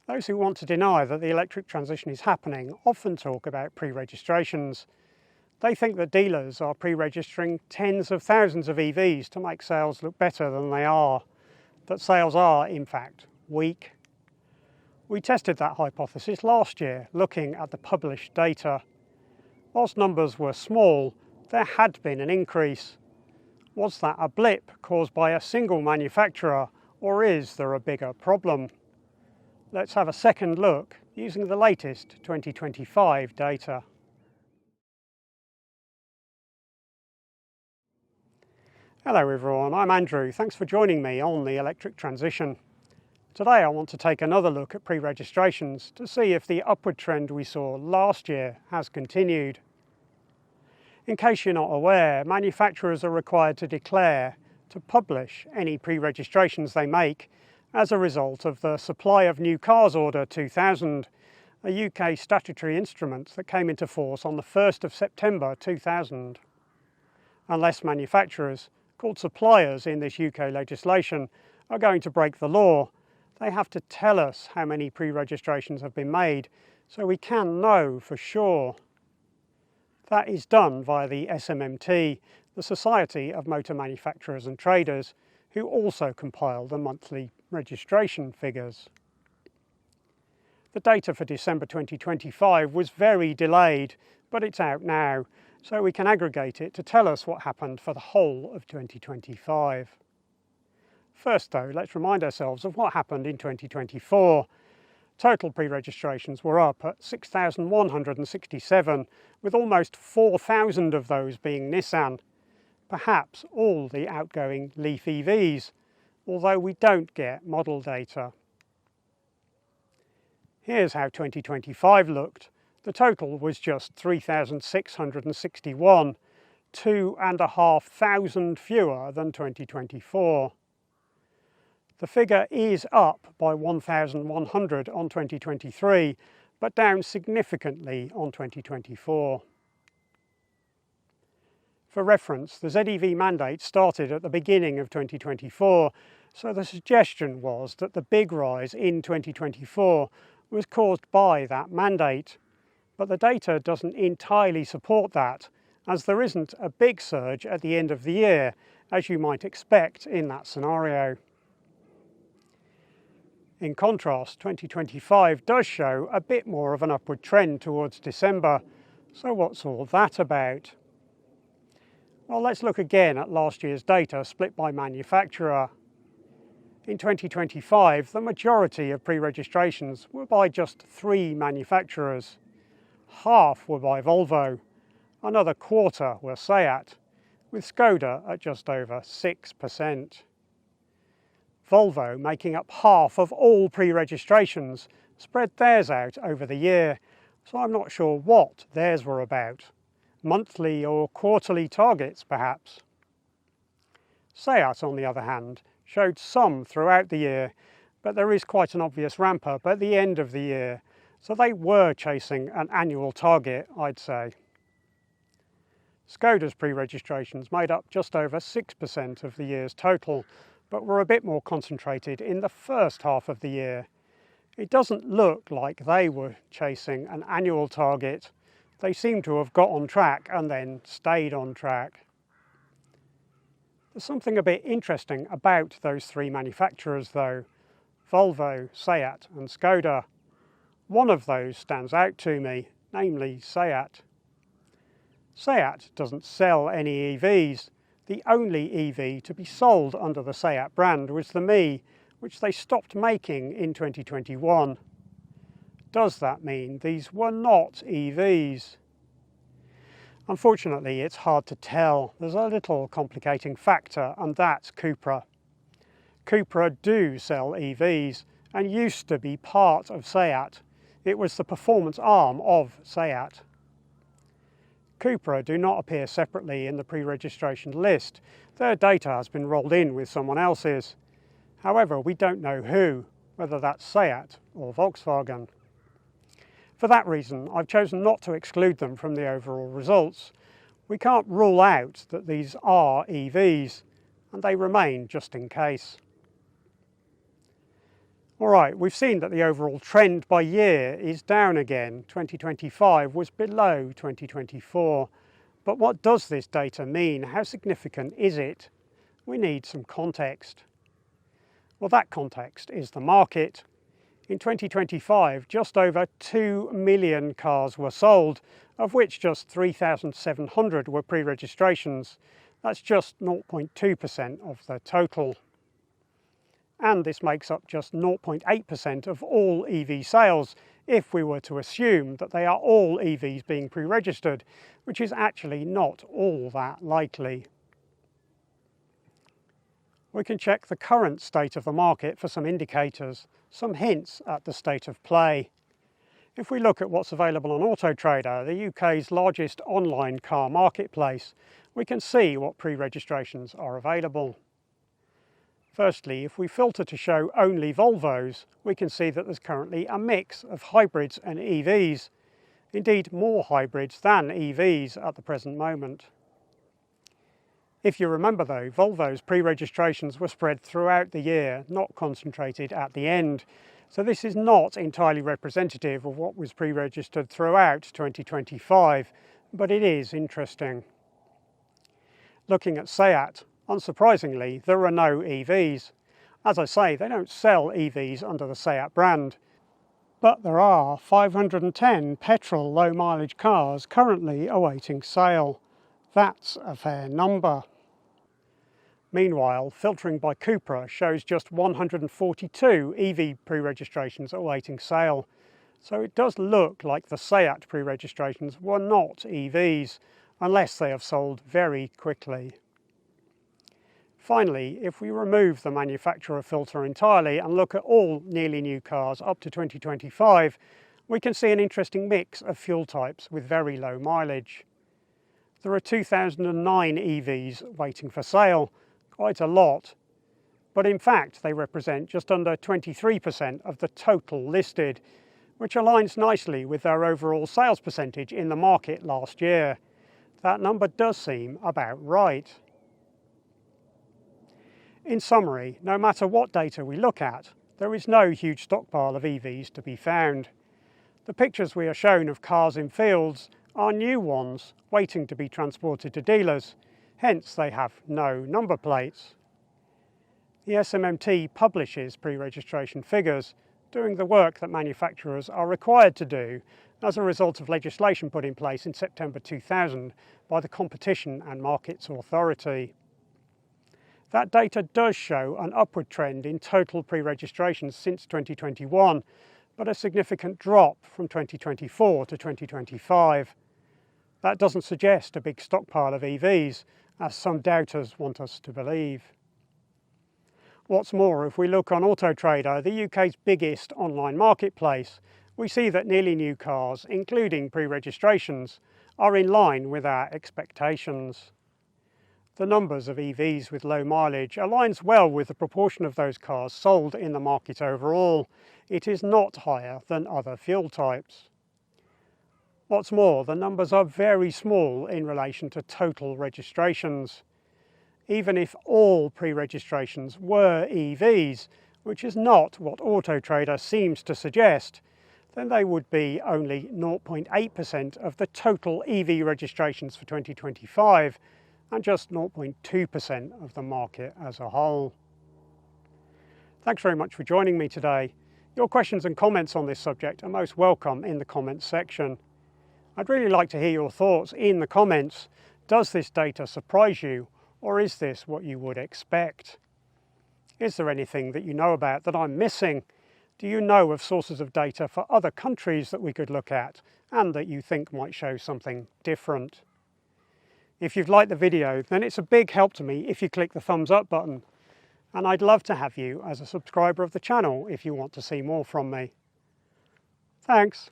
Those who want to deny that the electric transition is happening often talk about pre-registrations. They think that dealers are pre-registering tens of thousands of EVs to make sales look better than they are, that sales are, in fact, weak. We tested that hypothesis last year, looking at the published data. Whilst numbers were small, there had been an increase. Was that a blip caused by a single manufacturer, or is there a bigger problem? Let's have a second look using the latest 2025 data. Hello everyone, I'm Andrew. Thanks for joining me on the electric transition. Today I want to take another look at pre-registrations to see if the upward trend we saw last year has continued. In case you're not aware, manufacturers are required to publish any pre-registrations they make as a result of the Supply of New Cars Order 2000, a UK statutory instrument that came into force on the 1st of September 2000. Unless manufacturers, called suppliers in this UK legislation, are going to break the law, they have to tell us how many pre-registrations have been made so we can know for sure. That is done via the SMMT, the Society of Motor Manufacturers and Traders, who also compile the monthly registration figures. The data for December 2025 was very delayed, but it's out now, so we can aggregate it to tell us what happened for the whole of 2025. First though, let's remind ourselves of what happened in 2024. Total pre-registrations were up at 6,167, with almost 4,000 of those being Nissan, perhaps all the outgoing Leaf EVs, although we don't get model data. Here's how 2025 looked. The total was just 3,661, 2,500 fewer than 2024. The figure is up by 1,100 on 2023, but down significantly on 2024. For reference, the ZEV mandate started at the beginning of 2024, so the suggestion was that the big rise in 2024 was caused by that mandate. But the data doesn't entirely support that, as there isn't a big surge at the end of the year, as you might expect in that scenario. In contrast, 2025 does show a bit more of an upward trend towards December, so what's all that about? Well, let's look again at last year's data split by manufacturer. In 2025, the majority of pre-registrations were by just 3 manufacturers. Half were by Volvo, another quarter were SEAT, with Skoda at just over 6%. Volvo, making up half of all pre-registrations, spread theirs out over the year, so I'm not sure what theirs were about. Monthly or quarterly targets, perhaps. SEAT, on the other hand, showed some throughout the year, but there is quite an obvious ramp up at the end of the year, so they were chasing an annual target, I'd say. Skoda's pre-registrations made up just over 6% of the year's total, but were a bit more concentrated in the first half of the year. It doesn't look like they were chasing an annual target. They seem to have got on track and then stayed on track. There's something a bit interesting about those 3 manufacturers though, Volvo, SEAT and Skoda. One of those stands out to me, namely SEAT. SEAT doesn't sell any EVs. The only EV to be sold under the SEAT brand was the Me, which they stopped making in 2021. Does that mean these were not EVs? Unfortunately, it's hard to tell. There's a little complicating factor, and that's Cupra. Cupra do sell EVs and used to be part of SEAT. It was the performance arm of SEAT. Cupra do not appear separately in the pre-registration list. Their data has been rolled in with someone else's. However, we don't know who, whether that's SEAT or Volkswagen. For that reason, I've chosen not to exclude them from the overall results. We can't rule out that these are EVs, and they remain just in case. Alright, we've seen that the overall trend by year is down again. 2025 was below 2024. But what does this data mean? How significant is it? We need some context. Well, that context is the market. In 2025, just over 2 million cars were sold, of which just 3,700 were pre-registrations. That's just 0.2% of the total. And this makes up just 0.8% of all EV sales, if we were to assume that they are all EVs being pre-registered, which is actually not all that likely. We can check the current state of the market for some indicators, some hints at the state of play. If we look at what's available on Autotrader, the UK's largest online car marketplace, we can see what pre-registrations are available. Firstly, if we filter to show only Volvos, we can see that there's currently a mix of hybrids and EVs. Indeed, more hybrids than EVs at the present moment. If you remember though, Volvo's pre-registrations were spread throughout the year, not concentrated at the end. So this is not entirely representative of what was pre-registered throughout 2025, but it is interesting. Looking at SEAT, unsurprisingly, there are no EVs. As I say, they don't sell EVs under the SEAT brand. But there are 510 petrol low mileage cars currently awaiting sale. That's a fair number. Meanwhile, filtering by Cupra shows just 142 EV pre-registrations awaiting sale. So it does look like the SEAT pre-registrations were not EVs, unless they have sold very quickly. Finally, if we remove the manufacturer filter entirely and look at all nearly new cars up to 2025, we can see an interesting mix of fuel types with very low mileage. There are 2009 EVs waiting for sale, quite a lot, but in fact they represent just under 23% of the total listed, which aligns nicely with their overall sales percentage in the market last year. That number does seem about right. In summary, no matter what data we look at, there is no huge stockpile of EVs to be found. The pictures we are shown of cars in fields are new ones waiting to be transported to dealers, hence they have no number plates. The SMMT publishes pre-registration figures, doing the work that manufacturers are required to do as a result of legislation put in place in September 2000 by the Competition and Markets Authority. That data does show an upward trend in total pre-registrations since 2021, but a significant drop from 2024 to 2025. That doesn't suggest a big stockpile of EVs, as some doubters want us to believe. What's more, if we look on Autotrader, the UK's biggest online marketplace, we see that nearly new cars, including pre-registrations, are in line with our expectations. The numbers of EVs with low mileage aligns well with the proportion of those cars sold in the market overall. It is not higher than other fuel types. What's more, the numbers are very small in relation to total registrations. Even if all pre-registrations were EVs, which is not what Autotrader seems to suggest, then they would be only 0.8% of the total EV registrations for 2025, and just 0.2% of the market as a whole. Thanks very much for joining me today. Your questions and comments on this subject are most welcome in the comments section. I'd really like to hear your thoughts in the comments. Does this data surprise you, or is this what you would expect? Is there anything that you know about that I'm missing? Do you know of sources of data for other countries that we could look at and that you think might show something different? If you've liked the video, then it's a big help to me if you click the thumbs up button. And I'd love to have you as a subscriber of the channel if you want to see more from me. Thanks.